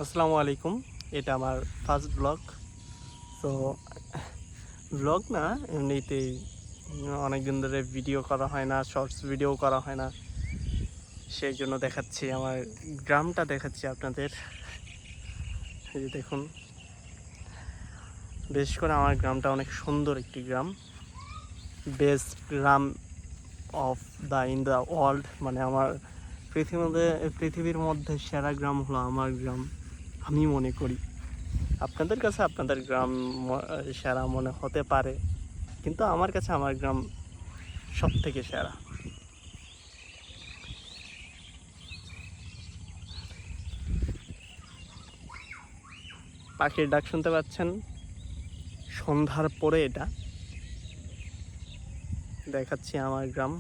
আসসালামু আলাইকুম। এটা আমার ফার্স্ট ব্লগ। তো ব্লগ না, এমনিতেই অনেক দিন ধরে ভিডিও করা হয় না, শর্টস ভিডিও করা হয় না। সেই জন্য দেখাচ্ছি, আমার গ্রামটা দেখাচ্ছি আপনাদের। এই যে দেখুন, বিশেষ করে আমার গ্রামটা অনেক সুন্দর একটি গ্রাম। বেস্ট গ্রাম অফ ইন দ্য ওয়ার্ল্ড, মানে আমার পৃথিবীর মধ্যে সেরা গ্রাম হলো আমার গ্রাম, আমি মনে করি। আপনাদের কাছে আপনাদের গ্রাম সেরা মনে হতে পারে, কিন্তু আমার কাছে আমার গ্রাম সব থেকে সেরা। পাখির ডাক শুনতে পাচ্ছেন, সন্ধ্যার পরে এটা দেখাচ্ছি আমার গ্রাম।